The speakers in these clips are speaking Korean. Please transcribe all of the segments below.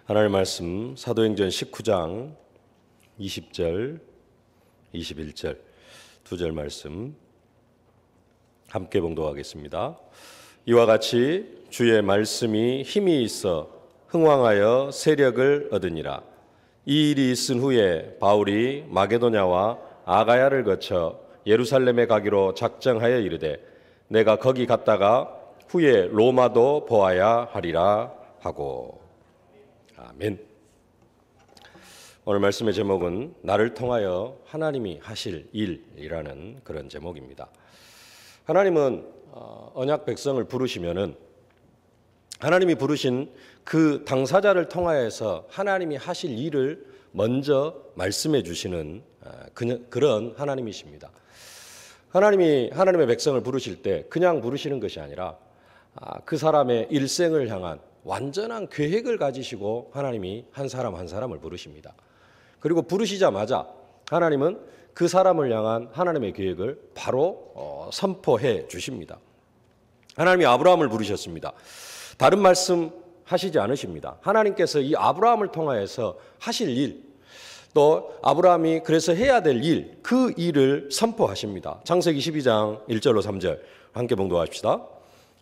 하나님의 말씀 사도행전 19장 20절, 21절 두 절 말씀 함께 봉독하겠습니다. 이와 같이 주의 말씀이 힘이 있어 흥왕하여 세력을 얻으니라. 이 일이 있은 후에 바울이 마게도냐와 아가야를 거쳐 예루살렘에 가기로 작정하여 이르되 내가 거기 갔다가 후에 로마도 보아야 하리라 하고. 아멘. 오늘 말씀의 제목은 나를 통하여 하나님이 하실 일이라는 그런 제목입니다. 하나님은 언약 백성을 부르시면은 하나님이 부르신 그 당사자를 통하여서 하나님이 하실 일을 먼저 말씀해 주시는 그런 하나님이십니다. 하나님이 하나님의 백성을 부르실 때 그냥 부르시는 것이 아니라 그 사람의 일생을 향한 완전한 계획을 가지시고 하나님이 한 사람 한 사람을 부르십니다. 그리고 부르시자마자 하나님은 그 사람을 향한 하나님의 계획을 바로 선포해 주십니다. 하나님이 아브라함을 부르셨습니다. 다른 말씀 하시지 않으십니다. 하나님께서 이 아브라함을 통하여서 하실 일, 또 아브라함이 그래서 해야 될 일, 그 일을 선포하십니다. 창세기 12장 1절로 3절 함께 봉독합시다.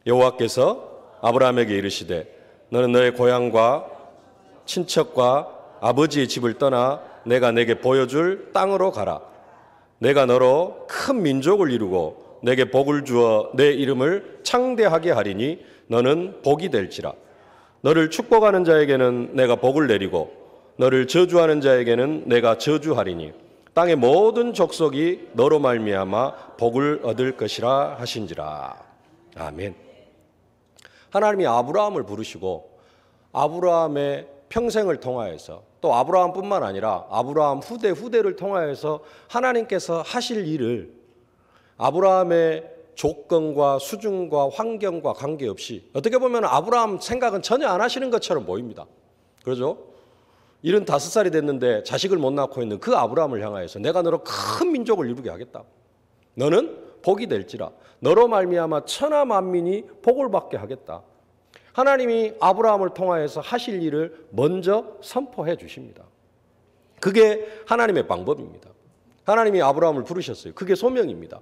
여호와께서 아브라함에게 이르시되 너는 너의 고향과 친척과 아버지의 집을 떠나 내가 내게 보여줄 땅으로 가라. 내가 너로 큰 민족을 이루고 내게 복을 주어 내 이름을 창대하게 하리니 너는 복이 될지라. 너를 축복하는 자에게는 내가 복을 내리고 너를 저주하는 자에게는 내가 저주하리니 땅의 모든 족속이 너로 말미암아 복을 얻을 것이라 하신지라. 아멘. 하나님이 아브라함을 부르시고 아브라함의 평생을 통하여서 또 아브라함뿐만 아니라 아브라함 후대를 통하여서 하나님께서 하실 일을 아브라함의 조건과 수준과 환경과 관계없이 어떻게 보면 아브라함 생각은 전혀 안 하시는 것처럼 보입니다. 그렇죠? 75살이 됐는데 자식을 못 낳고 있는 그 아브라함을 향하여서 내가 너로 큰 민족을 이루게 하겠다. 너는 복이 될지라. 너로 말미암아 천하 만민이 복을 받게 하겠다. 하나님이 아브라함을 통하여서 하실 일을 먼저 선포해 주십니다. 그게 하나님의 방법입니다. 하나님이 아브라함을 부르셨어요. 그게 소명입니다.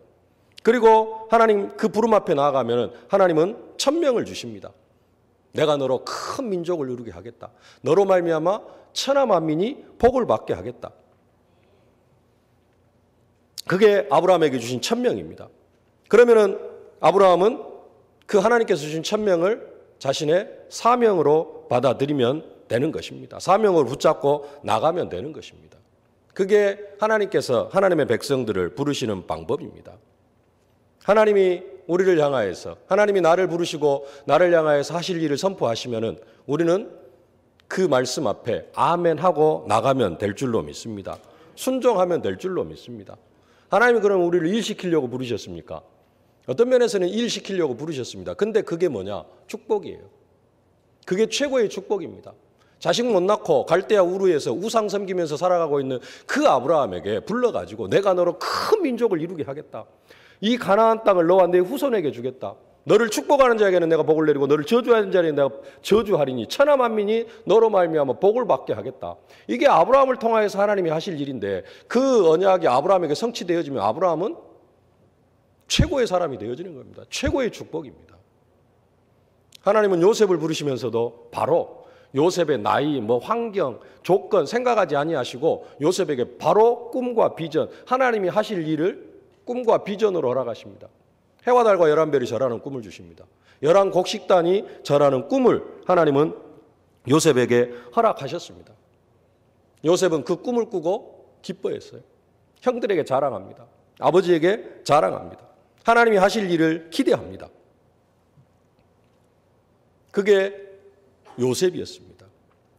그리고 하나님 그 부름 앞에 나아가면 하나님은 천명을 주십니다. 내가 너로 큰 민족을 이루게 하겠다. 너로 말미암아 천하 만민이 복을 받게 하겠다. 그게 아브라함에게 주신 천명입니다. 그러면은 아브라함은 그 하나님께서 주신 천명을 자신의 사명으로 받아들이면 되는 것입니다. 사명을 붙잡고 나가면 되는 것입니다. 그게 하나님께서 하나님의 백성들을 부르시는 방법입니다. 하나님이 우리를 향하여서 하나님이 나를 부르시고 나를 향하여서 하실 일을 선포하시면은 우리는 그 말씀 앞에 아멘 하고 나가면 될 줄로 믿습니다. 순종하면 될 줄로 믿습니다. 하나님이 그럼 우리를 일시키려고 부르셨습니까? 어떤 면에서는 일시키려고 부르셨습니다. 근데 그게 뭐냐? 축복이에요. 그게 최고의 축복입니다. 자식 못 낳고 갈대아 우르에서 우상 섬기면서 살아가고 있는 그 아브라함에게 불러가지고 내가 너로 큰 민족을 이루게 하겠다. 이 가나안 땅을 너와 내 후손에게 주겠다. 너를 축복하는 자에게는 내가 복을 내리고 너를 저주하는 자에게는 내가 저주하리니 천하 만민이 너로 말미암아 복을 받게 하겠다. 이게 아브라함을 통하여서 하나님이 하실 일인데 그 언약이 아브라함에게 성취되어지면 아브라함은 최고의 사람이 되어지는 겁니다. 최고의 축복입니다. 하나님은 요셉을 부르시면서도 바로 요셉의 나이, 환경, 조건 생각하지 아니하시고 요셉에게 바로 꿈과 비전, 하나님이 하실 일을 꿈과 비전으로 허락하십니다. 해와 달과 11별이 절하는 꿈을 주십니다. 11곡식단이 절하는 꿈을 하나님은 요셉에게 허락하셨습니다. 요셉은 그 꿈을 꾸고 기뻐했어요. 형들에게 자랑합니다. 아버지에게 자랑합니다. 하나님이 하실 일을 기대합니다. 그게 요셉이었습니다.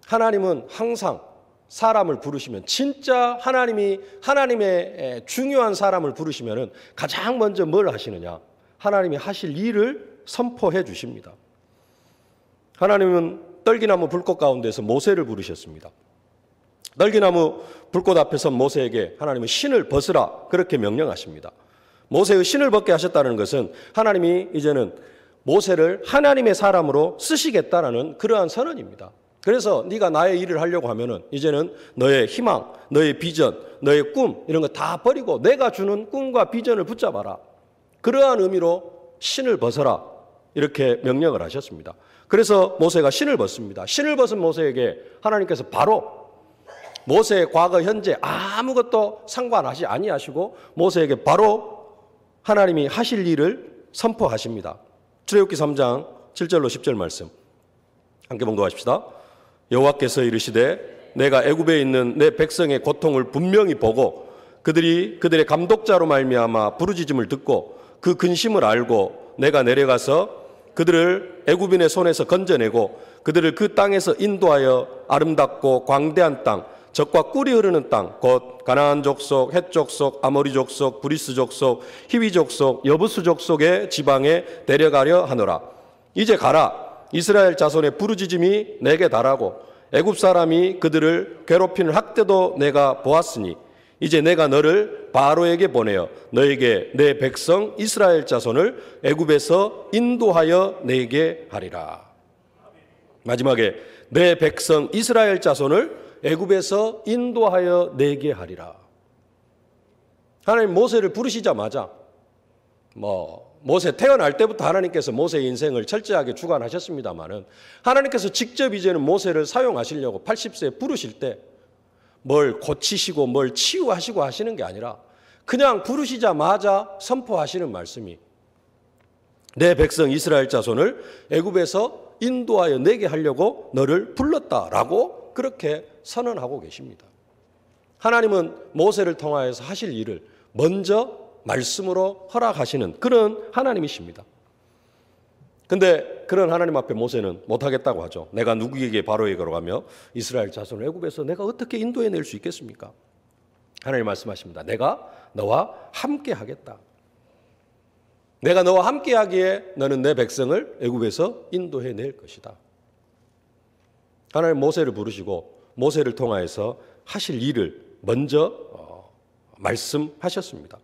하나님은 항상 사람을 부르시면 진짜 하나님의 중요한 사람을 부르시면은 가장 먼저 뭘 하시느냐? 하나님이 하실 일을 선포해 주십니다. 하나님은 떨기나무 불꽃 가운데서 모세를 부르셨습니다. 떨기나무 불꽃 앞에 선 모세에게 하나님은 신을 벗으라 그렇게 명령하십니다. 모세의 신을 벗게 하셨다는 것은 하나님이 이제는 모세를 하나님의 사람으로 쓰시겠다라는 그러한 선언입니다. 그래서 네가 나의 일을 하려고 하면은 이제는 너의 희망, 너의 비전, 너의 꿈 이런 거 다 버리고 내가 주는 꿈과 비전을 붙잡아라. 그러한 의미로 신을 벗어라. 이렇게 명령을 하셨습니다. 그래서 모세가 신을 벗습니다. 신을 벗은 모세에게 하나님께서 바로 모세의 과거, 현재 아무것도 상관하지 아니하시고 모세에게 바로 하나님이 하실 일을 선포하십니다. 출애굽기 3장 7절로 10절 말씀 함께 봉독하십시다. 여호와께서 이르시되 내가 애굽에 있는 내 백성의 고통을 분명히 보고 그들이 그들의 감독자로 말미암아 부르짖음을 듣고 그 근심을 알고 내가 내려가서 그들을 애굽인의 손에서 건져내고 그들을 그 땅에서 인도하여 아름답고 광대한 땅 젖과 꿀이 흐르는 땅 곧 가나안 족속, 헷 족속, 아모리 족속, 브리스 족속, 히위 족속, 여부스 족속의 지방에 데려가려 하노라. 이제 가라. 이스라엘 자손의 부르짖음이 내게 달하고 애굽 사람이 그들을 괴롭히는 학대도 내가 보았으니 이제 내가 너를 바로에게 보내어 너에게 내 백성 이스라엘 자손을 애굽에서 인도하여 내게 하리라. 마지막에 내 백성 이스라엘 자손을 애굽에서 인도하여 내게 하리라. 하나님 모세를 부르시자마자 모세 태어날 때부터 하나님께서 모세의 인생을 철저하게 주관하셨습니다마는 하나님께서 직접 이제는 모세를 사용하시려고 80세에 부르실 때 뭘 고치시고 뭘 치유하시고 하시는 게 아니라 그냥 부르시자마자 선포하시는 말씀이 내 백성 이스라엘 자손을 애굽에서 인도하여 내게 하려고 너를 불렀다라고 그렇게 선언하고 계십니다. 하나님은 모세를 통하여서 하실 일을 먼저 말씀으로 허락하시는 그런 하나님이십니다. 근데 그런 하나님 앞에 모세는 못하겠다고 하죠. 내가 누구에게 바로에게로 가며 이스라엘 자손을 애굽에서 내가 어떻게 인도해낼 수 있겠습니까? 하나님 말씀하십니다. 내가 너와 함께 하겠다. 내가 너와 함께 하기에 너는 내 백성을 애굽에서 인도해낼 것이다. 하나님 모세를 부르시고 모세를 통하여서 하실 일을 먼저 말씀하셨습니다.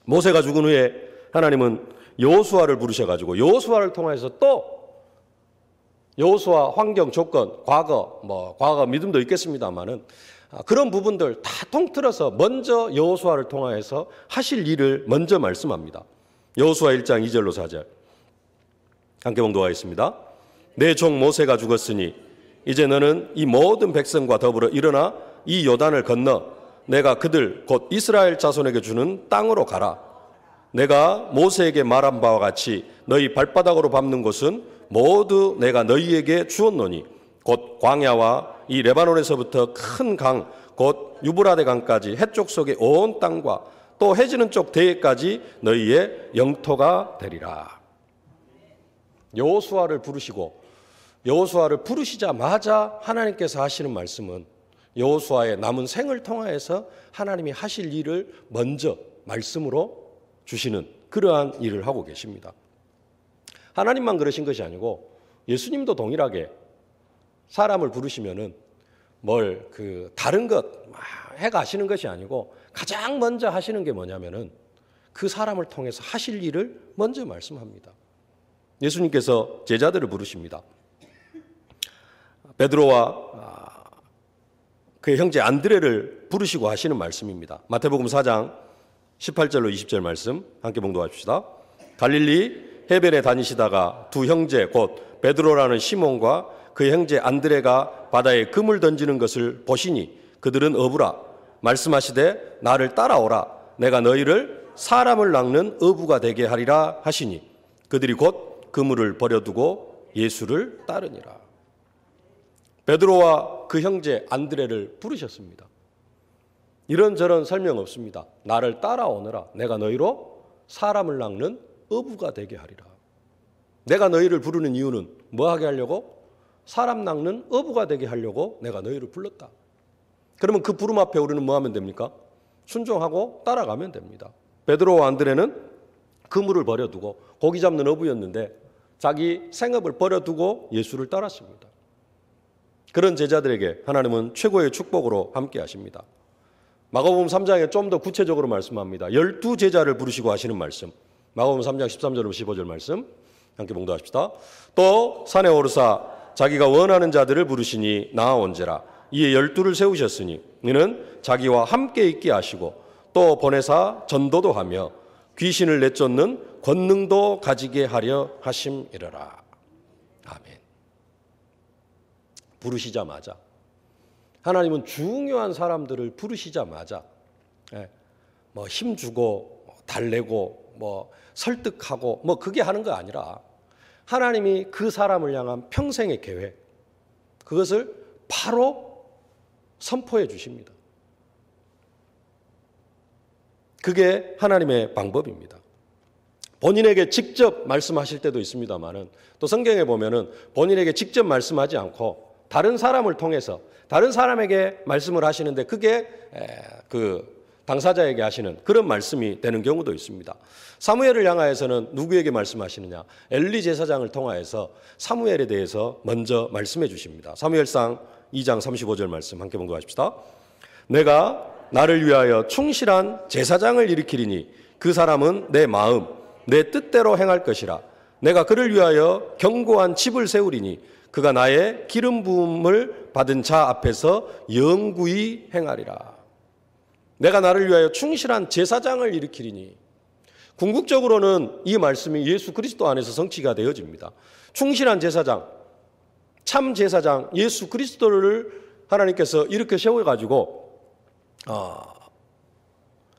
모세가 죽은 후에 하나님은 여호수아를 부르셔가지고 여호수아를 통해서 또 여호수아 환경 조건 과거 믿음도 있겠습니다만은 그런 부분들 다 통틀어서 먼저 여호수아를 통하여서 하실 일을 먼저 말씀합니다. 여호수아 1장 2절로 4절 함께 봉독하겠습니다. 내 종 모세가 죽었으니 이제 너는 이 모든 백성과 더불어 일어나 이 요단을 건너 내가 그들 곧 이스라엘 자손에게 주는 땅으로 가라. 내가 모세에게 말한 바와 같이 너희 발바닥으로 밟는 곳은 모두 내가 너희에게 주었노니 곧 광야와 이 레바논에서부터 큰 강 곧 유브라데 강까지 해쪽 속의 온 땅과 또 해지는 쪽 대해까지 너희의 영토가 되리라. 여호수아를 부르시고 여호수아를 부르시자마자 하나님께서 하시는 말씀은 여호수아의 남은 생을 통하여서 하나님이 하실 일을 먼저 말씀으로 주시는 그러한 일을 하고 계십니다. 하나님만 그러신 것이 아니고 예수님도 동일하게 사람을 부르시면은 다른 것 해가시는 것이 아니고 가장 먼저 하시는 게 뭐냐면은 그 사람을 통해서 하실 일을 먼저 말씀합니다. 예수님께서 제자들을 부르십니다. 베드로와 그의 형제 안드레를 부르시고 하시는 말씀입니다. 마태복음 4장 18절로 20절 말씀 함께 봉독합시다. 갈릴리 해변에 다니시다가 두 형제 곧 베드로라는 시몬과 그 형제 안드레가 바다에 금을 던지는 것을 보시니 그들은 어부라. 말씀하시되 나를 따라오라. 내가 너희를 사람을 낚는 어부가 되게 하리라 하시니 그들이 곧 그물을 버려두고 예수를 따르니라. 베드로와 그 형제 안드레를 부르셨습니다. 이런저런 설명 없습니다. 나를 따라오너라. 내가 너희로 사람을 낚는 어부가 되게 하리라. 내가 너희를 부르는 이유는 뭐 하게 하려고? 사람 낚는 어부가 되게 하려고 내가 너희를 불렀다. 그러면 그 부름 앞에 우리는 뭐 하면 됩니까? 순종하고 따라가면 됩니다. 베드로와 안드레는 그물을 버려두고 고기 잡는 어부였는데 자기 생업을 버려두고 예수를 따랐습니다. 그런 제자들에게 하나님은 최고의 축복으로 함께 하십니다. 마가복음 3장에 좀 더 구체적으로 말씀합니다. 12제자를 부르시고 하시는 말씀. 마가복음 3장 13절로 15절 말씀 함께 봉독합시다. 또 산에 오르사 자기가 원하는 자들을 부르시니 나아온지라. 이에 12를 세우셨으니 이는 자기와 함께 있게 하시고 또 보내사 전도도 하며 귀신을 내쫓는 권능도 가지게 하려 하심이러라. 아멘. 부르시자마자 하나님은 중요한 사람들을 부르시자마자 뭐 힘주고 달래고 뭐 설득하고 뭐 그게 하는 거 아니라 하나님이 그 사람을 향한 평생의 계획, 그것을 바로 선포해 주십니다. 그게 하나님의 방법입니다. 본인에게 직접 말씀하실 때도 있습니다만은 또 성경에 보면은 본인에게 직접 말씀하지 않고 다른 사람을 통해서 다른 사람에게 말씀을 하시는데 그게 그 당사자에게 하시는 그런 말씀이 되는 경우도 있습니다. 사무엘을 향하여서는 누구에게 말씀하시느냐? 엘리 제사장을 통하여서 사무엘에 대해서 먼저 말씀해 주십니다. 사무엘상 2장 35절 말씀 함께 봉독하십시다. 내가 나를 위하여 충실한 제사장을 일으키리니 그 사람은 내 마음 내 뜻대로 행할 것이라. 내가 그를 위하여 견고한 집을 세우리니 그가 나의 기름 부음을 받은 자 앞에서 영구히 행하리라. 내가 나를 위하여 충실한 제사장을 일으키리니, 궁극적으로는 이 말씀이 예수 그리스도 안에서 성취가 되어집니다. 충실한 제사장, 참 제사장 예수 그리스도를 하나님께서 이렇게 세워가지고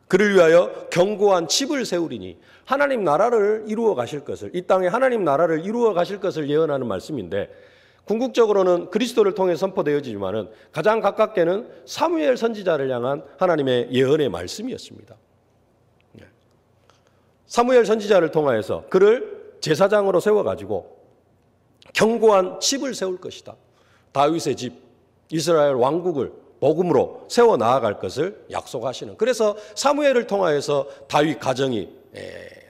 그를 위하여 견고한 집을 세우리니, 하나님 나라를 이루어 가실 것을, 이 땅에 하나님 나라를 이루어 가실 것을 예언하는 말씀인데, 궁극적으로는 그리스도를 통해 선포되어지지만은 가장 가깝게는 사무엘 선지자를 향한 하나님의 예언의 말씀이었습니다. 사무엘 선지자를 통하여서 그를 제사장으로 세워가지고 견고한 집을 세울 것이다. 다윗의 집, 이스라엘 왕국을 복음으로 세워 나아갈 것을 약속하시는, 그래서 사무엘을 통하여서 다윗 가정이,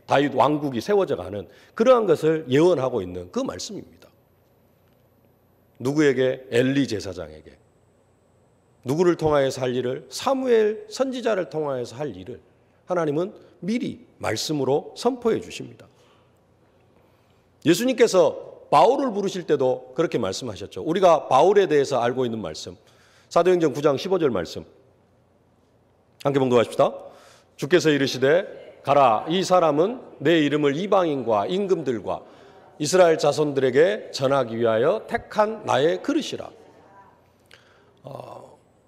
다윗 왕국이 세워져가는 그러한 것을 예언하고 있는 그 말씀입니다. 누구에게? 엘리 제사장에게. 누구를 통하여서 할 일을? 사무엘 선지자를 통하여서 할 일을 하나님은 미리 말씀으로 선포해 주십니다. 예수님께서 바울을 부르실 때도 그렇게 말씀하셨죠. 우리가 바울에 대해서 알고 있는 말씀, 사도행전 9장 15절 말씀 함께 봉독하십시다. 주께서 이르시되 가라, 이 사람은 내 이름을 이방인과 임금들과 이스라엘 자손들에게 전하기 위하여 택한 나의 그릇이라.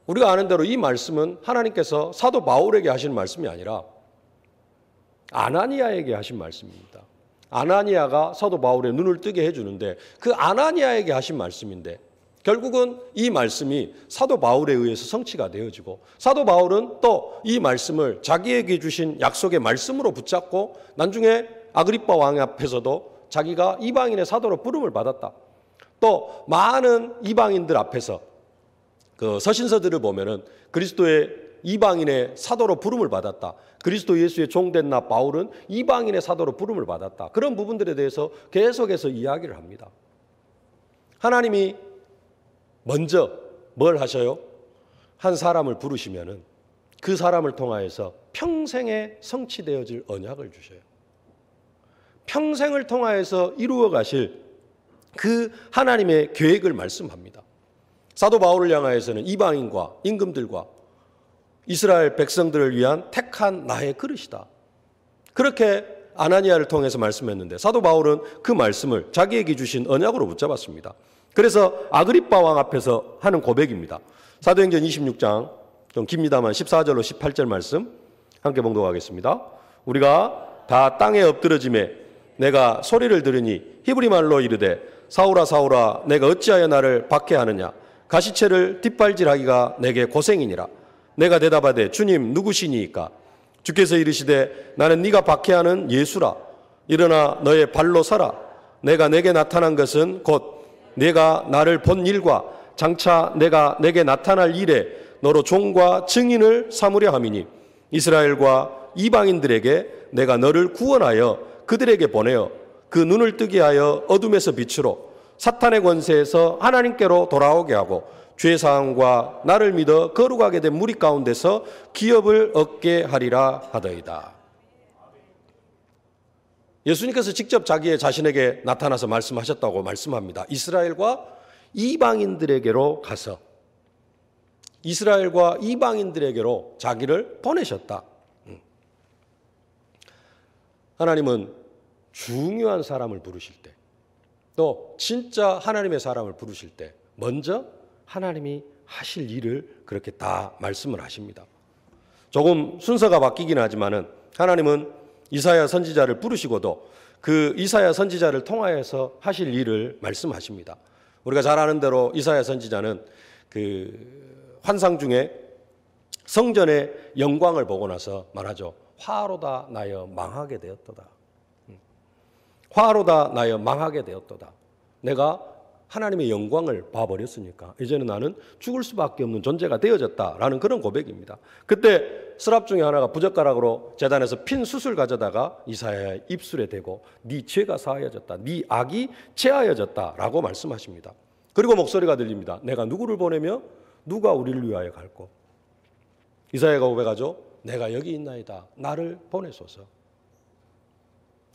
우리가 아는 대로 이 말씀은 하나님께서 사도 바울에게 하신 말씀이 아니라 아나니아에게 하신 말씀입니다. 아나니아가 사도 바울의 눈을 뜨게 해주는데 그 아나니아에게 하신 말씀인데, 결국은 이 말씀이 사도 바울에 의해서 성취가 되어지고, 사도 바울은 또 이 말씀을 자기에게 주신 약속의 말씀으로 붙잡고 나중에 아그리빠 왕 앞에서도 자기가 이방인의 사도로 부름을 받았다. 또 많은 이방인들 앞에서 그 서신서들을 보면은 그리스도의 이방인의 사도로 부름을 받았다. 그리스도 예수의 종된 나 바울은 이방인의 사도로 부름을 받았다. 그런 부분들에 대해서 계속해서 이야기를 합니다. 하나님이 먼저 뭘 하셔요? 한 사람을 부르시면은 그 사람을 통하여서 평생에 성취되어질 언약을 주셔요. 평생을 통하여서 이루어 가실 그 하나님의 계획을 말씀합니다. 사도 바울을 향하여서는 이방인과 임금들과 이스라엘 백성들을 위한 택한 나의 그릇이다. 그렇게 아나니아를 통해서 말씀했는데 사도 바울은 그 말씀을 자기에게 주신 언약으로 붙잡았습니다. 그래서 아그리빠 왕 앞에서 하는 고백입니다. 사도행전 26장, 좀 깁니다만 14절로 18절 말씀 함께 봉독하겠습니다. 우리가 다 땅에 엎드러짐에 내가 소리를 들으니 히브리 말로 이르되 사울아 사울아 내가 어찌하여 나를 박해하느냐, 가시체를 뒷발질하기가 내게 고생이니라. 내가 대답하되 주님 누구시니이까? 주께서 이르시되 나는 네가 박해하는 예수라. 일어나 너의 발로 서라. 내가 내게 나타난 것은 곧 내가 나를 본 일과 장차 내가 내게 나타날 일에 너로 종과 증인을 삼으려 함이니, 이스라엘과 이방인들에게 내가 너를 구원하여 그들에게 보내어 그 눈을 뜨게 하여 어둠에서 빛으로, 사탄의 권세에서 하나님께로 돌아오게 하고, 죄사함과 나를 믿어 거룩하게 된 무리 가운데서 기업을 얻게 하리라 하더이다. 예수님께서 직접 자신에게 나타나서 말씀하셨다고 말씀합니다. 이스라엘과 이방인들에게로 가서 이스라엘과 이방인들에게로 자기를 보내셨다. 하나님은 중요한 사람을 부르실 때, 또 진짜 하나님의 사람을 부르실 때 먼저 하나님이 하실 일을 그렇게 다 말씀을 하십니다. 조금 순서가 바뀌긴 하지만은 하나님은 이사야 선지자를 부르시고도 그 이사야 선지자를 통하여서 하실 일을 말씀하십니다. 우리가 잘 아는 대로 이사야 선지자는 그 환상 중에 성전의 영광을 보고 나서 말하죠. 화로다 나여 망하게 되었도다. 화로다 나여 망하게 되었도다. 내가 하나님의 영광을 봐버렸으니까 이제는 나는 죽을 수밖에 없는 존재가 되어졌다라는 그런 고백입니다. 그때 스랍 중에 하나가 부젓가락으로 제단에서 핀 숯을 가져다가 이사야의 입술에 대고 네 죄가 사하여졌다. 네 악이 제하여졌다라고 말씀하십니다. 그리고 목소리가 들립니다. 내가 누구를 보내며 누가 우리를 위하여 갈고. 이사야가 고백하죠. 내가 여기 있나이다. 나를 보내소서.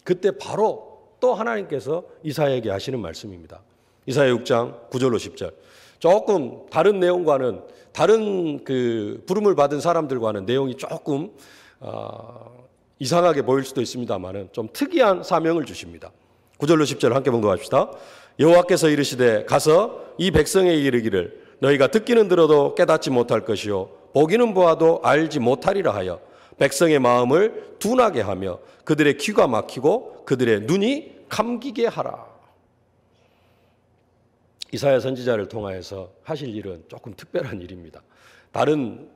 그때 바로 또 하나님께서 이사야에게 하시는 말씀입니다. 이사야 6장 9절로 10절. 조금 다른 내용과는 다른 그 부름을 받은 사람들과는 내용이 조금 이상하게 보일 수도 있습니다만은 좀 특이한 사명을 주십니다. 9절로 10절 함께 봉독합시다. 여호와께서 이르시되 가서 이 백성에 이르기를 너희가 듣기는 들어도 깨닫지 못할 것이요 보기는 보아도 알지 못하리라 하여 백성의 마음을 둔하게 하며 그들의 귀가 막히고 그들의 눈이 감기게 하라. 이사야 선지자를 통하여서 하실 일은 조금 특별한 일입니다. 다른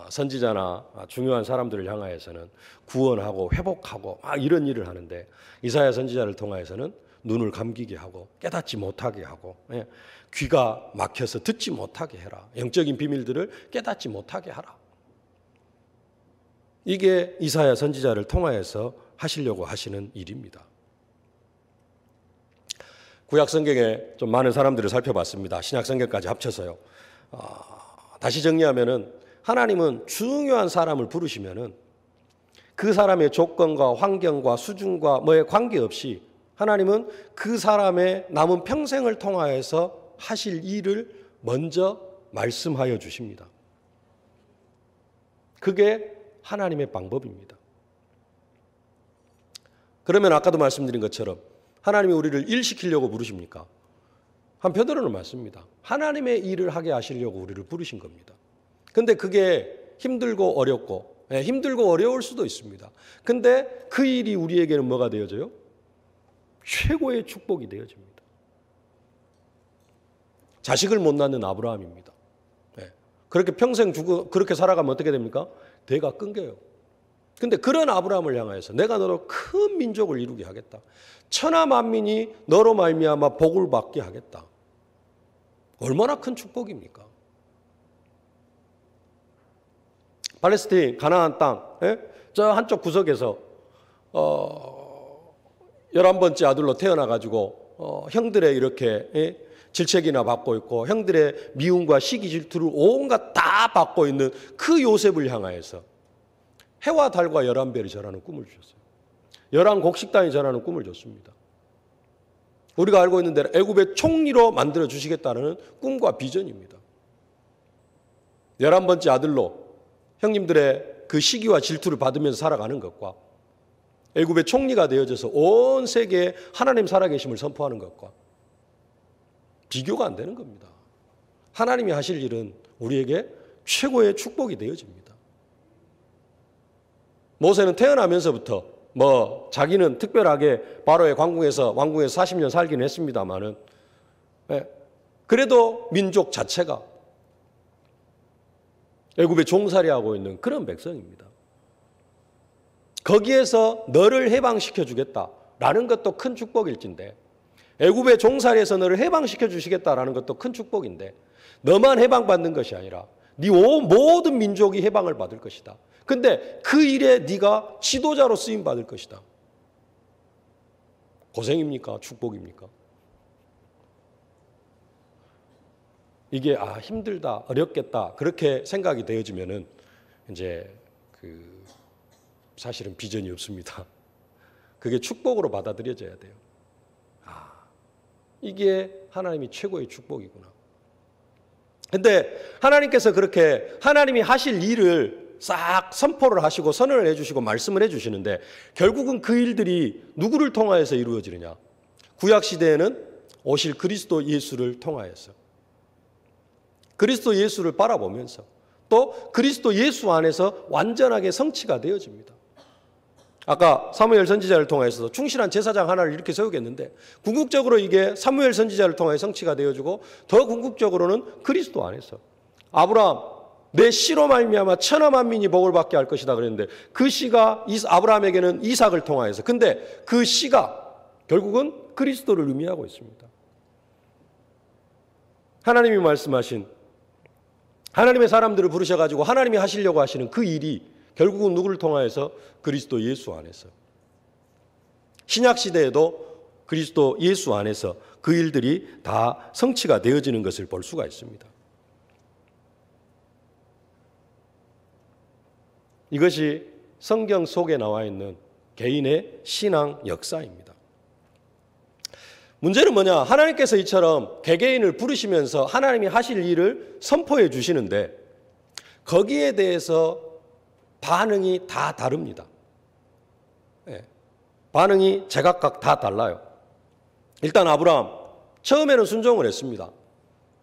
선지자나 중요한 사람들을 향하여서는 구원하고 회복하고 이런 일을 하는데 이사야 선지자를 통하여서는 눈을 감기게 하고 깨닫지 못하게 하고 귀가 막혀서 듣지 못하게 해라. 영적인 비밀들을 깨닫지 못하게 하라. 이게 이사야 선지자를 통하여서 하시려고 하시는 일입니다. 구약 성경에 좀 많은 사람들을 살펴봤습니다. 신약 성경까지 합쳐서요. 다시 정리하면은 하나님은 중요한 사람을 부르시면은 그 사람의 조건과 환경과 수준과 뭐에 관계없이 하나님은 그 사람의 남은 평생을 통하여서 하실 일을 먼저 말씀하여 주십니다. 그게 하나님의 방법입니다. 그러면 아까도 말씀드린 것처럼 하나님이 우리를 일시키려고 부르십니까? 한편으로는 맞습니다. 하나님의 일을 하게 하시려고 우리를 부르신 겁니다. 근데 그게 힘들고 어렵고 힘들고 어려울 수도 있습니다. 근데 그 일이 우리에게는 뭐가 되어져요? 최고의 축복이 되어집니다. 자식을 못 낳는 아브라함입니다. 그렇게 평생 그렇게 살아가면 어떻게 됩니까? 대가 끊겨요. 근데 그런 아브라함을 향하여서 내가 너로 큰 민족을 이루게 하겠다. 천하 만민이 너로 말미암아 복을 받게 하겠다. 얼마나 큰 축복입니까? 팔레스타인 가나안 땅, 저 한쪽 구석에서 11번째 아들로 태어나가지고 형들의 이렇게 질책이나 받고 있고 형들의 미움과 시기 질투를 온갖 다 받고 있는 그 요셉을 향하여서 해와 달과 11별이 절하는 꿈을 주셨어요. 11곡식단이 절하는 꿈을 줬습니다. 우리가 알고 있는 대로 애굽의 총리로 만들어 주시겠다는 꿈과 비전입니다. 11번째 아들로 형님들의 그 시기와 질투를 받으면서 살아가는 것과 애굽의 총리가 되어져서 온 세계에 하나님 살아계심을 선포하는 것과 비교가 안 되는 겁니다. 하나님이 하실 일은 우리에게 최고의 축복이 되어집니다. 모세는 태어나면서부터 자기는 특별하게 바로의 왕궁에서 40년 살긴 했습니다만은 그래도 민족 자체가 애굽에 종살이하고 있는 그런 백성입니다. 거기에서 너를 해방시켜 주겠다라는 것도 큰 축복일진데 애굽의 종살이에서 너를 해방시켜 주시겠다라는 것도 큰 축복인데 너만 해방받는 것이 아니라 네 모든 민족이 해방을 받을 것이다. 근데 그 일에 네가 지도자로 쓰임 받을 것이다. 고생입니까? 축복입니까? 이게 힘들다, 어렵겠다 그렇게 생각이 되어지면은 이제 사실은 비전이 없습니다. 그게 축복으로 받아들여져야 돼요. 이게 하나님이 최고의 축복이구나. 근데 하나님께서 그렇게 하나님이 하실 일을 싹 선포를 하시고 선언을 해주시고 말씀을 해주시는데 결국은 그 일들이 누구를 통하여서 이루어지느냐? 구약시대에는 오실 그리스도 예수를 통하여서, 그리스도 예수를 바라보면서, 또 그리스도 예수 안에서 완전하게 성취가 되어집니다. 아까 사무엘 선지자를 통해서 충실한 제사장 하나를 이렇게 세우겠는데 궁극적으로 이게 사무엘 선지자를 통해 성취가 되어지고 더 궁극적으로는 그리스도 안에서 아브라함 내 씨로 말미암아 천하 만민이 복을 받게 할 것이다 그랬는데 그 씨가 아브라함에게는 이삭을 통하여서, 근데 그 씨가 결국은 그리스도를 의미하고 있습니다. 하나님이 말씀하신, 하나님의 사람들을 부르셔가지고 하나님이 하시려고 하시는 그 일이 결국은 누구를 통하여서? 그리스도 예수 안에서. 신약시대에도 그리스도 예수 안에서 그 일들이 다 성취가 되어지는 것을 볼 수가 있습니다. 이것이 성경 속에 나와 있는 개인의 신앙 역사입니다. 문제는 뭐냐? 하나님께서 이처럼 개개인을 부르시면서 하나님이 하실 일을 선포해 주시는데 거기에 대해서 반응이 다 다릅니다. 반응이 제각각 다 달라요. 일단 아브라함 처음에는 순종을 했습니다.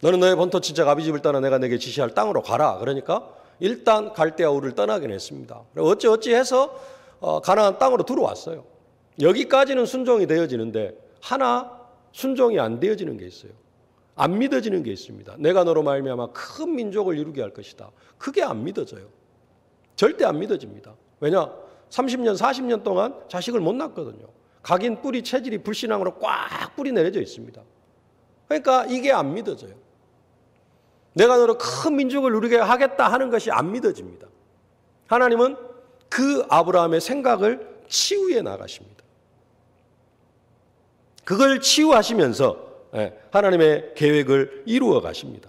너는 너의 본토 친척 아비집을 떠나 내가 내게 지시할 땅으로 가라. 그러니까 일단 갈대아 우를 떠나긴 했습니다. 어찌 해서 가나안 땅으로 들어왔어요. 여기까지는 순종이 되어지는데 하나 순종이 안 되어지는 게 있어요. 안 믿어지는 게 있습니다. 내가 너로 말미암아 큰 민족을 이루게 할 것이다. 그게 안 믿어져요. 절대 안 믿어집니다. 왜냐? 30년, 40년 동안 자식을 못 낳거든요. 각인 뿌리 체질이 불신앙으로 꽉 뿌리 내려져 있습니다. 그러니까 이게 안 믿어져요. 내가 너로 큰 민족을 누리게 하겠다 하는 것이 안 믿어집니다. 하나님은 그 아브라함의 생각을 치유해 나가십니다. 그걸 치유하시면서 하나님의 계획을 이루어 가십니다.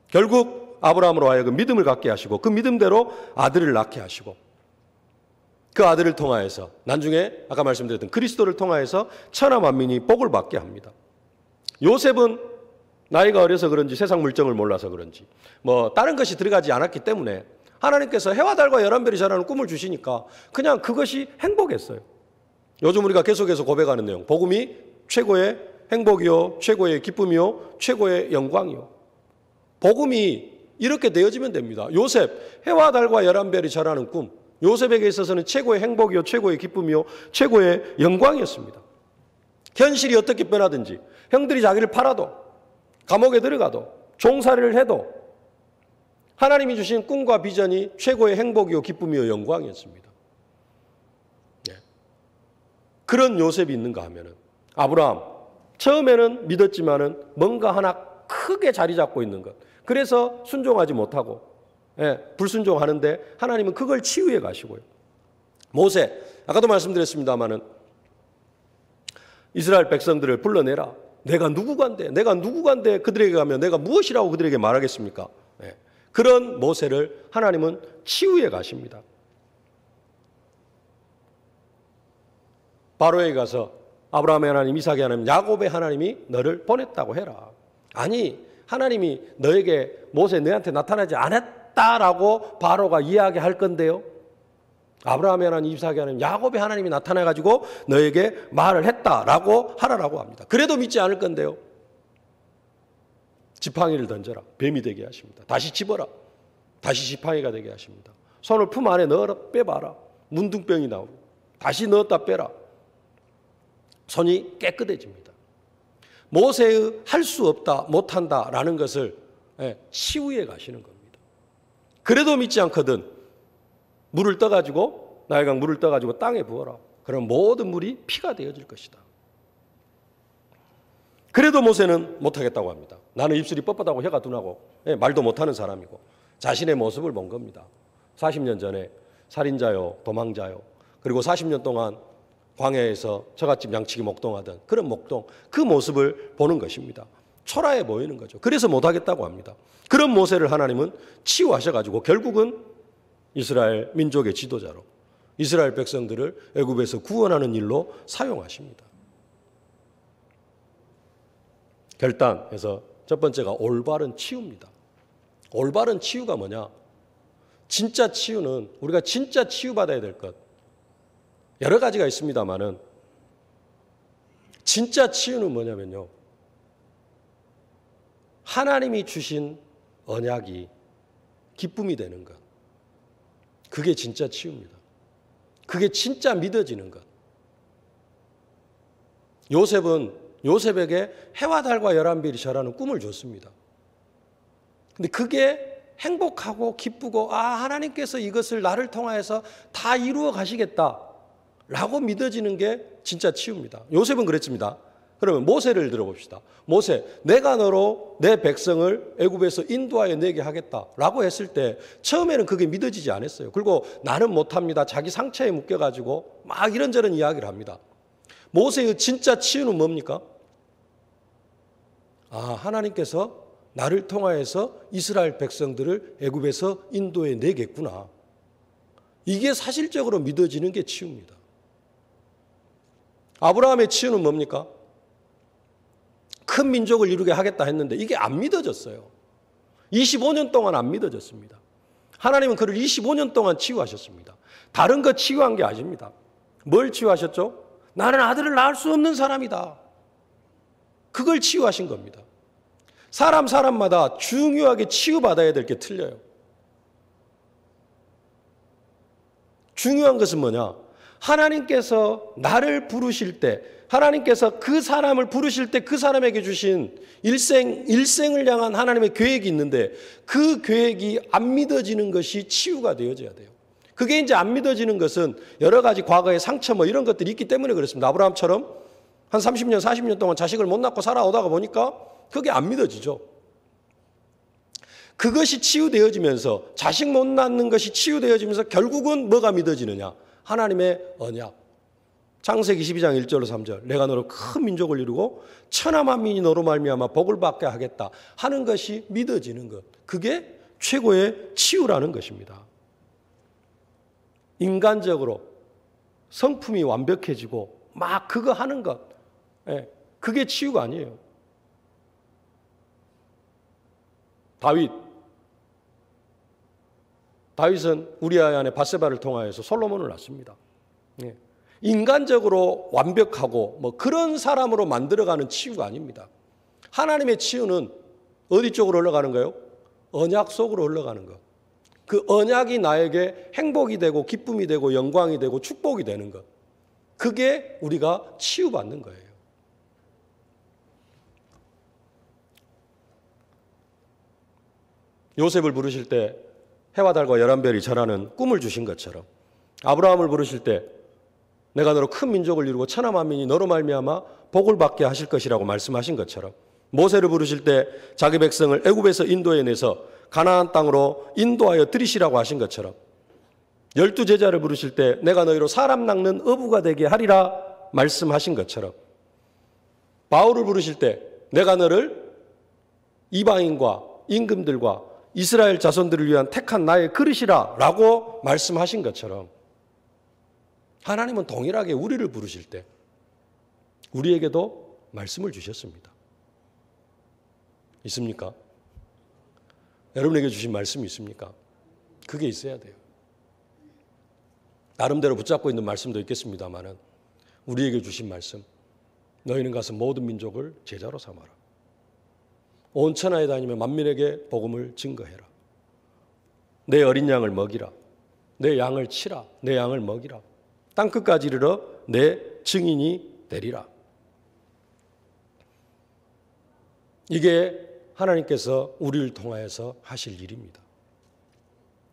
결국 아브라함으로 하여금 믿음을 갖게 하시고 그 믿음대로 아들을 낳게 하시고 그 아들을 통하여서 나중에 아까 말씀드렸던 그리스도를 통하여서 천하 만민이 복을 받게 합니다. 요셉은 나이가 어려서 그런지 세상 물정을 몰라서 그런지 뭐 다른 것이 들어가지 않았기 때문에 하나님께서 해와 달과 열한 별이 자라는 꿈을 주시니까 그냥 그것이 행복했어요. 요즘 우리가 계속해서 고백하는 내용, 복음이 최고의 행복이요, 최고의 기쁨이요, 최고의 영광이요. 복음이 이렇게 되어지면 됩니다. 요셉, 해와 달과 열한 별이 자라는 꿈, 요셉에게 있어서는 최고의 행복이요, 최고의 기쁨이요, 최고의 영광이었습니다. 현실이 어떻게 변하든지 형들이 자기를 팔아도 감옥에 들어가도 종살이를 해도 하나님이 주신 꿈과 비전이 최고의 행복이요, 기쁨이요, 영광이었습니다. 그런 요셉이 있는가 하면은 아브라함 처음에는 믿었지만은 뭔가 하나 크게 자리 잡고 있는 것. 그래서 순종하지 못하고 불순종하는데 하나님은 그걸 치유해 가시고요. 모세 아까도 말씀드렸습니다마는 이스라엘 백성들을 불러내라. 내가 누구간데 그들에게 가면 내가 무엇이라고 그들에게 말하겠습니까? 그런 모세를 하나님은 치유해 가십니다. 바로에게 가서 아브라함의 하나님, 이삭의 하나님, 야곱의 하나님이 너를 보냈다고 해라. 아니, 하나님이 너에게 너한테 나타나지 않았다라고 바로가 이야기할 건데요. 아브라함의 하나님, 이삭의 하나님, 야곱의 하나님이 나타나가지고 너에게 말을 했다라고 하라라고 합니다. 그래도 믿지 않을 건데요. 지팡이를 던져라. 뱀이 되게 하십니다. 다시 집어라. 다시 지팡이가 되게 하십니다. 손을 품 안에 넣어라. 빼봐라. 문둥병이 나오고 다시 넣었다 빼라. 손이 깨끗해집니다. 모세의 할 수 없다, 못한다라는 것을 치유해 가시는 겁니다. 그래도 믿지 않거든 물을 떠가지고 나일강 물을 떠가지고 땅에 부어라. 그럼 모든 물이 피가 되어질 것이다. 그래도 모세는 못하겠다고 합니다. 나는 입술이 뻣뻣하고 혀가 둔하고 말도 못하는 사람이고 자신의 모습을 본 겁니다. 40년 전에 살인자요, 도망자요, 그리고 40년 동안 광야에서 처갓집 양치기 목동하던 그런 목동, 그 모습을 보는 것입니다. 초라해 보이는 거죠. 그래서 못하겠다고 합니다. 그런 모세를 하나님은 치유하셔가지고 결국은 이스라엘 민족의 지도자로 이스라엘 백성들을 애굽에서 구원하는 일로 사용하십니다. 결단해서 첫 번째가 올바른 치유입니다. 올바른 치유가 뭐냐? 진짜 치유는 우리가 진짜 치유받아야 될 것. 여러 가지가 있습니다만은 진짜 치유는 뭐냐면요. 하나님이 주신 언약이 기쁨이 되는 것. 그게 진짜 치유입니다. 그게 진짜 믿어지는 것. 요셉은 요셉에게 해와 달과 11별이 절하는 꿈을 줬습니다. 근데 그게 행복하고 기쁘고 하나님께서 이것을 나를 통하여서 다 이루어 가시겠다라고 믿어지는 게 진짜 치유입니다. 요셉은 그랬습니다. 그러면 모세를 들어봅시다. 모세, 내가 너로 내 백성을 애굽에서 인도하여 내게 하겠다라고 했을 때 처음에는 그게 믿어지지 않았어요. 그리고 나는 못합니다. 자기 상처에 묶여가지고 막 이런저런 이야기를 합니다. 모세의 진짜 치유는 뭡니까? 하나님께서 나를 통하여서 이스라엘 백성들을 애굽에서 인도해 내겠구나. 이게 사실적으로 믿어지는 게 치유입니다. 아브라함의 치유는 뭡니까? 큰 민족을 이루게 하겠다 했는데 이게 안 믿어졌어요. 25년 동안 안 믿어졌습니다. 하나님은 그를 25년 동안 치유하셨습니다. 다른 거 치유한 게 아닙니다. 뭘 치유하셨죠? 나는 아들을 낳을 수 없는 사람이다. 그걸 치유하신 겁니다. 사람마다 중요하게 치유받아야 될 게 틀려요. 중요한 것은 뭐냐? 하나님께서 나를 부르실 때, 하나님께서 그 사람을 부르실 때 그 사람에게 주신 일생을 향한 하나님의 계획이 있는데 그 계획이 안 믿어지는 것이 치유가 되어져야 돼요. 그게 이제 안 믿어지는 것은 여러 가지 과거의 상처 이런 것들이 있기 때문에 그렇습니다. 아브라함처럼 한 30년, 40년 동안 자식을 못 낳고 살아오다가 보니까 그게 안 믿어지죠. 그것이 치유되어지면서 자식 못 낳는 것이 치유되어지면서 결국은 뭐가 믿어지느냐? 하나님의 언약. 창세기 22장 1절로 3절. 내가 너로 큰 민족을 이루고 천하 만민이 너로 말미암아 복을 받게 하겠다 하는 것이 믿어지는 것. 그게 최고의 치유라는 것입니다. 인간적으로 성품이 완벽해지고 막 그거 하는 것. 그게 치유가 아니에요. 다윗은 우리아의 아내 밧세바를 통하여서 솔로몬을 낳습니다. 인간적으로 완벽하고 그런 사람으로 만들어가는 치유가 아닙니다. 하나님의 치유는 어디 쪽으로 흘러가는가요? 언약 속으로 흘러가는 것. 그 언약이 나에게 행복이 되고 기쁨이 되고 영광이 되고 축복이 되는 것. 그게 우리가 치유받는 거예요. 요셉을 부르실 때 해와 달과 11별이 절하는 꿈을 주신 것처럼 아브라함을 부르실 때 내가 너로 큰 민족을 이루고 천하 만민이 너로 말미암아 복을 받게 하실 것이라고 말씀하신 것처럼 모세를 부르실 때 자기 백성을 애굽에서 인도해 내서 가나안 땅으로 인도하여 들이시라고 하신 것처럼 12제자를 부르실 때 내가 너희로 사람 낚는 어부가 되게 하리라 말씀하신 것처럼 바울을 부르실 때 내가 너를 이방인과 임금들과 이스라엘 자손들을 위한 택한 나의 그릇이라 라고 말씀하신 것처럼 하나님은 동일하게 우리를 부르실 때 우리에게도 말씀을 주셨습니다. 있습니까? 여러분에게 주신 말씀이 있습니까? 그게 있어야 돼요. 나름대로 붙잡고 있는 말씀도 있겠습니다만은 우리에게 주신 말씀, 너희는 가서 모든 민족을 제자로 삼아라. 온 천하에 다니며 만민에게 복음을 증거해라. 내 어린 양을 먹이라. 내 양을 치라. 내 양을 먹이라. 땅끝까지 이르러 내 증인이 되리라. 이게 하나님께서 우리를 통하여서 하실 일입니다.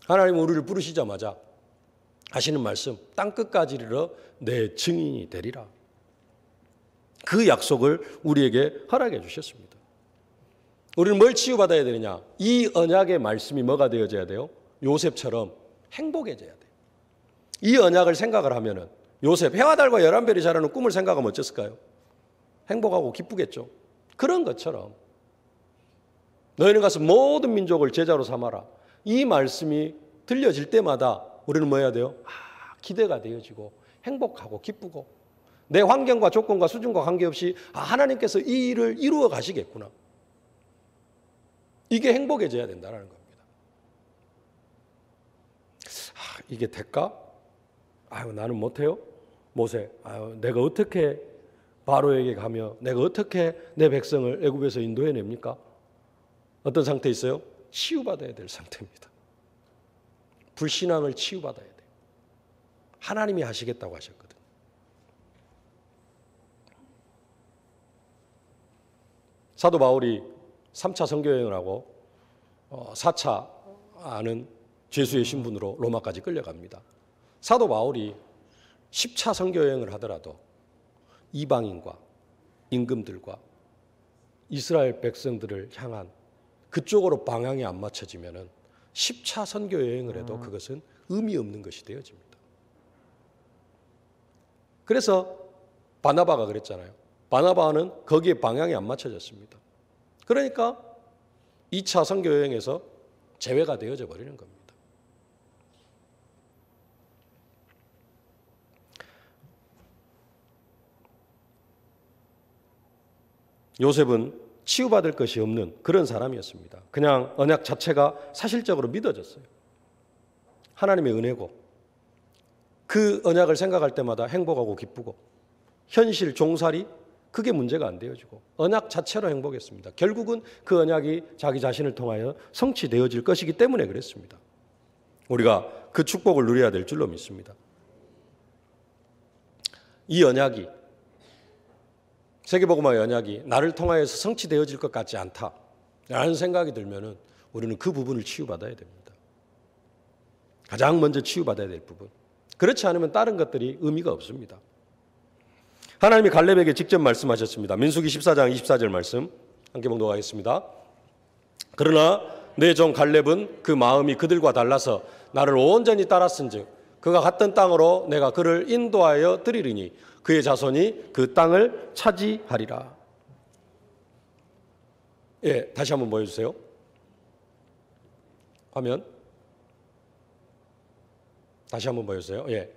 하나님은 우리를 부르시자마자 하시는 말씀, 땅끝까지 이르러 내 증인이 되리라. 그 약속을 우리에게 허락해 주셨습니다. 우리는 뭘 치유받아야 되느냐? 이 언약의 말씀이 뭐가 되어져야 돼요? 요셉처럼 행복해져야 돼요. 이 언약을 생각을 하면은 요셉, 해와 달과 11별이 자라는 꿈을 생각하면 어땠을까요? 행복하고 기쁘겠죠. 그런 것처럼 너희는 가서 모든 민족을 제자로 삼아라. 이 말씀이 들려질 때마다 우리는 뭐 해야 돼요? 기대가 되어지고 행복하고 기쁘고 내 환경과 조건과 수준과 관계없이 하나님께서 이 일을 이루어 가시겠구나. 이게 행복해져야 된다는 겁니다. 이게 될까? 나는 못해요. 모세, 내가 어떻게 바로에게 가며 내가 어떻게 내 백성을 애굽에서 인도해냅니까? 어떤 상태에 있어요? 치유받아야 될 상태입니다. 불신앙을 치유받아야 돼요. 하나님이 하시겠다고 하셨거든요. 사도 바울이 3차 선교여행을 하고 4차 아는 죄수의 신분으로 로마까지 끌려갑니다. 사도 바울이 10차 선교여행을 하더라도 이방인과 임금들과 이스라엘 백성들을 향한 그쪽으로 방향이 안 맞춰지면은 10차 선교여행을 해도 그것은 의미 없는 것이 되어집니다. 그래서 바나바가 그랬잖아요. 바나바는 거기에 방향이 안 맞춰졌습니다. 그러니까 2차 선교여행에서 제외가 되어져 버리는 겁니다. 요셉은 치유받을 것이 없는 그런 사람이었습니다. 그냥 언약 자체가 사실적으로 믿어졌어요. 하나님의 은혜고 그 언약을 생각할 때마다 행복하고 기쁘고 현실 종살이 그게 문제가 안 되어지고 언약 자체로 행복했습니다. 결국은 그 언약이 자기 자신을 통하여 성취되어질 것이기 때문에 그랬습니다. 우리가 그 축복을 누려야 될 줄로 믿습니다. 이 언약이 세계복음화의 언약이 나를 통하여서 성취되어질 것 같지 않다라는 생각이 들면은 우리는 그 부분을 치유받아야 됩니다. 가장 먼저 치유받아야 될 부분. 그렇지 않으면 다른 것들이 의미가 없습니다. 하나님이 갈렙에게 직접 말씀하셨습니다. 민수기 14장 24절 말씀 함께 봉독하겠습니다. 그러나 내 종 갈렙은 그 마음이 그들과 달라서 나를 온전히 따랐은즉 그가 갔던 땅으로 내가 그를 인도하여 드리리니 그의 자손이 그 땅을 차지하리라. 예, 다시 한번 보여주세요. 화면. 다시 한번 보여주세요. 예.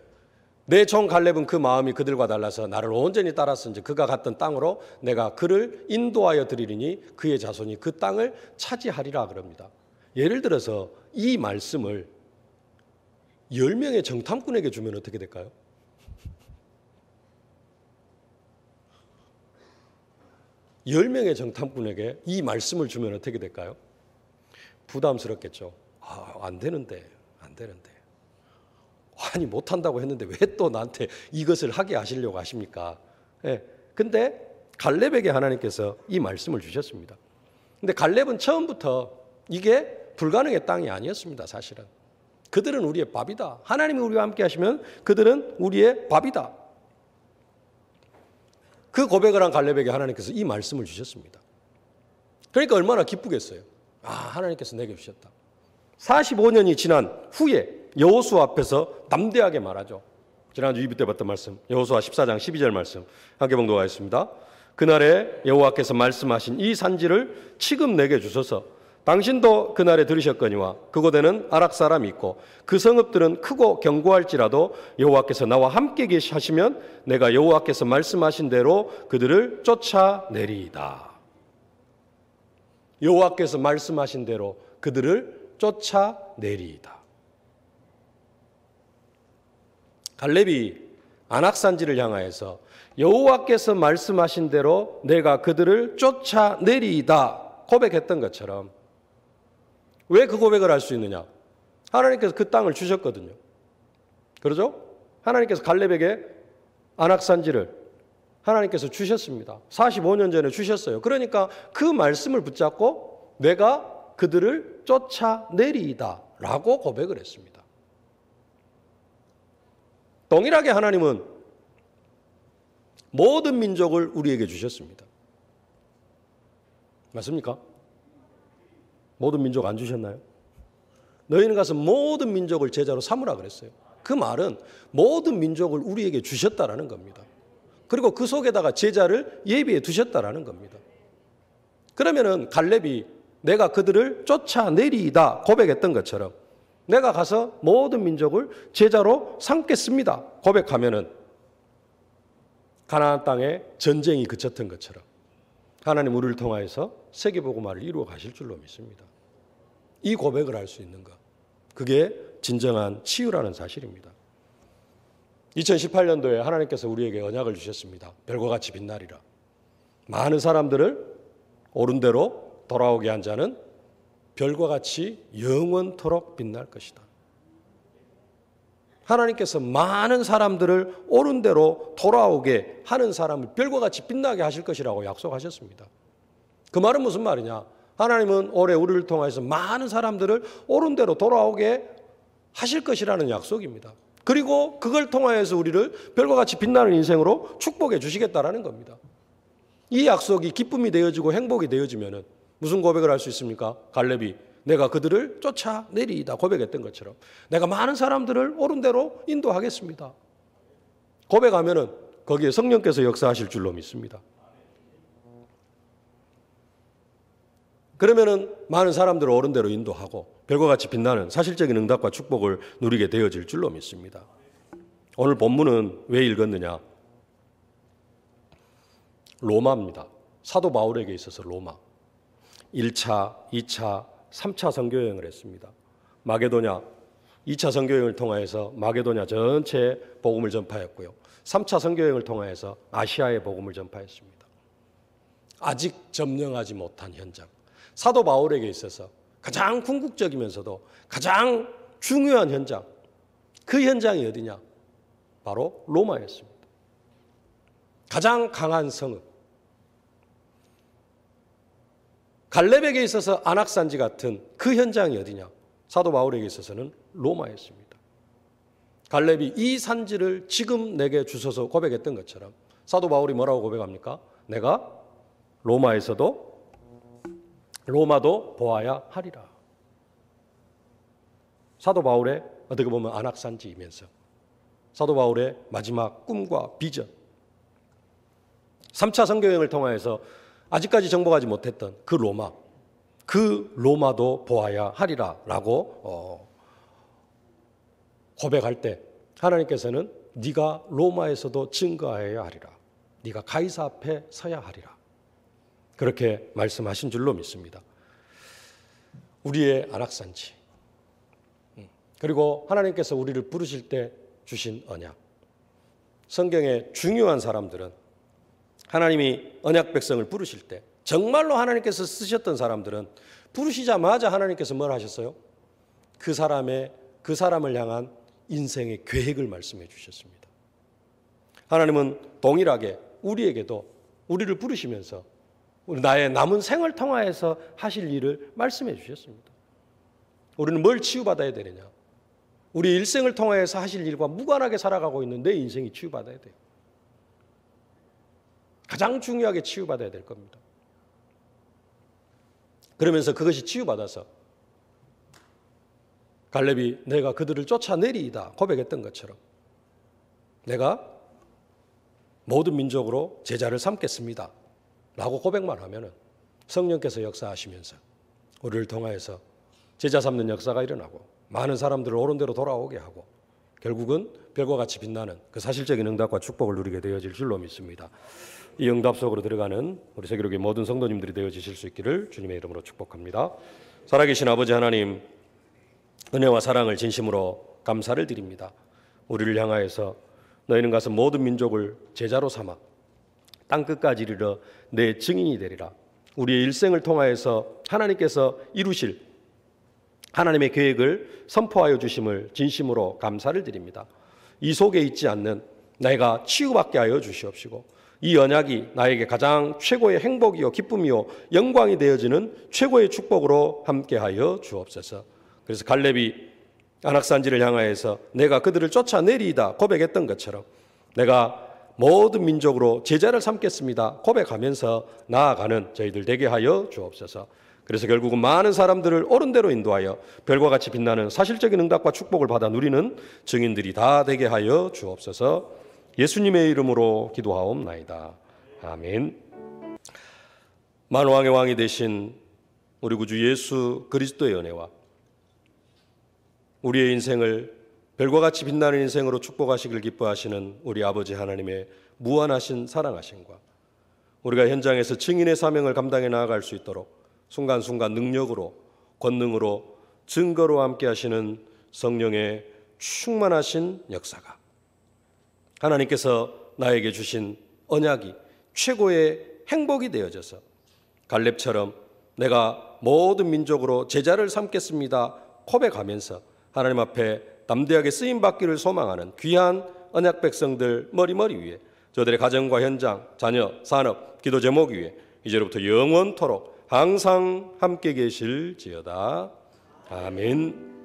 내 종 갈렙은 그 마음이 그들과 달라서 나를 온전히 따랐은즉 그가 갔던 땅으로 내가 그를 인도하여 드리리니 그의 자손이 그 땅을 차지하리라 그럽니다. 예를 들어서 이 말씀을 10명의 정탐꾼에게 주면 어떻게 될까요? (10명의) 정탐꾼에게 이 말씀을 주면 어떻게 될까요? 부담스럽겠죠. 안 되는데. 아니 못한다고 했는데 왜 또 나한테 이것을 하게 하시려고 하십니까? 예. 근데 갈렙에게 하나님께서 이 말씀을 주셨습니다. 근데 갈렙은 처음부터 이게 불가능의 땅이 아니었습니다. 사실은 그들은 우리의 밥이다. 하나님이 우리와 함께 하시면 그들은 우리의 밥이다. 그 고백을 한 갈렙에게 하나님께서 이 말씀을 주셨습니다. 그러니까 얼마나 기쁘겠어요. 하나님께서 내게 주셨다. 45년이 지난 후에 여호수아 앞에서 담대하게 말하죠. 지난주 2부 때 봤던 말씀 여호수아 14장 12절 말씀 함께 봉독하겠습니다. 그날에 여호와께서 말씀하신 이 산지를 지금 내게 주소서. 당신도 그날에 들으셨거니와 그곳에는 아락 사람이 있고 그 성읍들은 크고 견고할지라도 여호와께서 나와 함께 계시면 내가 여호와께서 말씀하신 대로 그들을 쫓아내리이다. 여호와께서 말씀하신 대로 그들을 쫓아내리이다. 갈렙이 안악산지를 향하여서 여호와께서 말씀하신 대로 내가 그들을 쫓아내리이다 고백했던 것처럼 왜 그 고백을 할 수 있느냐? 하나님께서 그 땅을 주셨거든요. 그러죠? 하나님께서 갈렙에게 안악산지를 하나님께서 주셨습니다. 45년 전에 주셨어요. 그러니까 그 말씀을 붙잡고 내가 그들을 쫓아내리이다 라고 고백을 했습니다. 동일하게 하나님은 모든 민족을 우리에게 주셨습니다. 맞습니까? 모든 민족 안 주셨나요? 너희는 가서 모든 민족을 제자로 삼으라 그랬어요. 그 말은 모든 민족을 우리에게 주셨다라는 겁니다. 그리고 그 속에다가 제자를 예비해 두셨다라는 겁니다. 그러면은 갈렙이 내가 그들을 쫓아내리이다 고백했던 것처럼 내가 가서 모든 민족을 제자로 삼겠습니다 고백하면은 가나안 땅에 전쟁이 그쳤던 것처럼 하나님 우리를 통하여서 세계복음화를 이루어 가실 줄로 믿습니다. 이 고백을 할 수 있는 것, 그게 진정한 치유라는 사실입니다. 2018년도에 하나님께서 우리에게 언약을 주셨습니다. 별과 같이 빛나리라. 많은 사람들을 옳은 대로 돌아오게 한 자는 별과 같이 영원토록 빛날 것이다. 하나님께서 많은 사람들을 옳은 대로 돌아오게 하는 사람을 별과 같이 빛나게 하실 것이라고 약속하셨습니다. 그 말은 무슨 말이냐? 하나님은 올해 우리를 통해서 많은 사람들을 옳은 대로 돌아오게 하실 것이라는 약속입니다. 그리고 그걸 통하여서 우리를 별과 같이 빛나는 인생으로 축복해 주시겠다라는 겁니다. 이 약속이 기쁨이 되어지고 행복이 되어지면은 무슨 고백을 할 수 있습니까? 갈렙이 내가 그들을 쫓아내리이다 고백했던 것처럼 내가 많은 사람들을 옳은 대로 인도하겠습니다. 고백하면은 거기에 성령께서 역사하실 줄로 믿습니다. 그러면은 많은 사람들을 옳은 대로 인도하고 별과 같이 빛나는 사실적인 응답과 축복을 누리게 되어질 줄로 믿습니다. 오늘 본문은 왜 읽었느냐? 로마입니다. 사도 바울에게 있어서 로마. 1차, 2차, 3차 선교여행을 했습니다. 마게도냐 2차 선교여행을 통하여서 마게도냐 전체에 복음을 전파했고요. 3차 선교여행을 통하여서 아시아에 복음을 전파했습니다. 아직 점령하지 못한 현장. 사도 바울에게 있어서 가장 궁극적이면서도 가장 중요한 현장. 그 현장이 어디냐? 바로 로마였습니다. 가장 강한 성읍. 갈렙에게 있어서 안악산지 같은 그 현장이 어디냐? 사도 바울에게 있어서는 로마였습니다. 갈렙이 이 산지를 지금 내게 주소서 고백했던 것처럼 사도 바울이 뭐라고 고백합니까? 내가 로마도 보아야 하리라. 사도 바울의 어떻게 보면 안악산지이면서 사도 바울의 마지막 꿈과 비전. 3차 선교여행을 통하여서 아직까지 정복하지 못했던 그 로마도 보아야 하리라 라고 고백할 때 하나님께서는 네가 로마에서도 증거하여야 하리라. 네가 가이사 앞에 서야 하리라. 그렇게 말씀하신 줄로 믿습니다. 우리의 안악산지. 그리고 하나님께서 우리를 부르실 때 주신 언약. 성경의 중요한 사람들은 하나님이 언약 백성을 부르실 때 정말로 하나님께서 쓰셨던 사람들은 부르시자마자 하나님께서 뭘 하셨어요? 그 사람을 향한 인생의 계획을 말씀해 주셨습니다. 하나님은 동일하게 우리에게도 우리를 부르시면서 나의 남은 생을 통하여서 하실 일을 말씀해 주셨습니다. 우리는 뭘 치유받아야 되느냐? 우리 일생을 통하여서 하실 일과 무관하게 살아가고 있는 내 인생이 치유받아야 돼요. 가장 중요하게 치유받아야 될 겁니다. 그러면서 그것이 치유받아서 갈렙이 내가 그들을 쫓아내리이다 고백했던 것처럼 내가 모든 민족으로 제자를 삼겠습니다 라고 고백만 하면은 성령께서 역사하시면서 우리를 통하여서 제자 삼는 역사가 일어나고 많은 사람들을 옳은 대로 돌아오게 하고 결국은 별과 같이 빛나는 그 사실적인 응답과 축복을 누리게 되어질 줄로 믿습니다. 이 응답 속으로 들어가는 우리 세계로교회 모든 성도님들이 되어지실 수 있기를 주님의 이름으로 축복합니다. 살아계신 아버지 하나님, 은혜와 사랑을 진심으로 감사를 드립니다. 우리를 향하여서 너희는 가서 모든 민족을 제자로 삼아 땅끝까지 이르러 내 증인이 되리라. 우리의 일생을 통하여서 하나님께서 이루실 하나님의 계획을 선포하여 주심을 진심으로 감사를 드립니다. 이 속에 있지 않는 내가 치유받게 하여 주시옵시고 이 언약이 나에게 가장 최고의 행복이요 기쁨이요 영광이 되어지는 최고의 축복으로 함께하여 주옵소서. 그래서 갈렙이 안악산지를 향하여서 내가 그들을 쫓아내리이다 고백했던 것처럼 내가 모든 민족으로 제자를 삼겠습니다 고백하면서 나아가는 저희들 되게 하여 주옵소서. 그래서 결국은 많은 사람들을 옳은 대로 인도하여 별과 같이 빛나는 사실적인 응답과 축복을 받아 누리는 증인들이 다 되게 하여 주옵소서. 예수님의 이름으로 기도하옵나이다. 아멘. 만왕의 왕이 되신 우리 구주 예수 그리스도의 은혜와 우리의 인생을 별과 같이 빛나는 인생으로 축복하시길 기뻐하시는 우리 아버지 하나님의 무한하신 사랑하심과 우리가 현장에서 증인의 사명을 감당해 나아갈 수 있도록 순간순간 능력으로 권능으로 증거로 함께 하시는 성령의 충만하신 역사가 하나님께서 나에게 주신 언약이 최고의 행복이 되어져서 갈렙처럼 내가 모든 민족으로 제자를 삼겠습니다 고백하면서 하나님 앞에 담대하게 쓰임받기를 소망하는 귀한 언약 백성들 머리머리 위에 저들의 가정과 현장, 자녀, 산업, 기도 제목 위에 이제로부터 영원토록 항상 함께 계실지어다. 아멘.